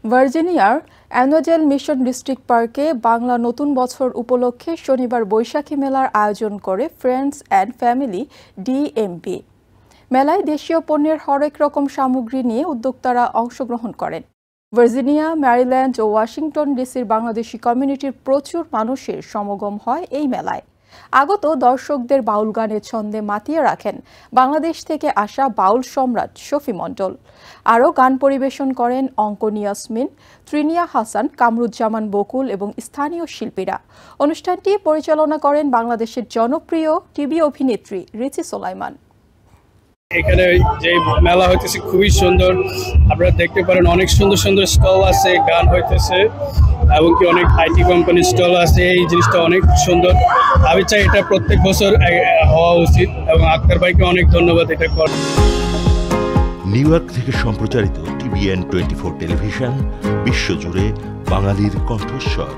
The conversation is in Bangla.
ভার্জিনিয়ার অ্যানোজেল মিশন ডিস্ট্রিক্ট পার্কে বাংলা নতুন বছর উপলক্ষে শনিবার বৈশাখী মেলার আয়োজন করে ফ্রেন্ডস অ্যান্ড ফ্যামিলি ডিএমপি। মেলায় দেশীয় পণ্যের হরেক রকম সামগ্রী নিয়ে উদ্যোক্তারা অংশগ্রহণ করেন। ভার্জিনিয়া, ম্যারিল্যান্ড ও ওয়াশিংটন ডিসির বাংলাদেশি কমিউনিটির প্রচুর মানুষের সমাগম হয় এই মেলায়। আগত দর্শকদের বাউল গানের ছন্দে মাতিয়ে রাখেন বাংলাদেশ থেকে আসা বাউল সম্রাট শফি মণ্ডল। আরও গান পরিবেশন করেন অঙ্কন ইয়াসমিন, ত্রিনিয়া হাসান, কামরুজ্জামান বকুল এবং স্থানীয় শিল্পীরা। অনুষ্ঠানটি পরিচালনা করেন বাংলাদেশের জনপ্রিয় টিভি অভিনেত্রী রিচি সোলাইমান। এখানে যে মেলা হইতেছে খুবই সুন্দর, আপনারা দেখতে পারেন অনেক সুন্দর সুন্দর স্টল আছে, গান হইতেছে এবং কি অনেক আইটি কোম্পানির স্টল আছে। এই জিনিসটা অনেক সুন্দর, আমি চাই এটা প্রত্যেক বছর হওয়া উচিত এবং আক্তার ভাইকে অনেক ধন্যবাদ এটা করার। নিউ ইয়র্ক থেকে সম্প্রচারিত TVN 24 টেলিভিশন বিশ্বজুড়ে বাঙালির কণ্ঠস্বর।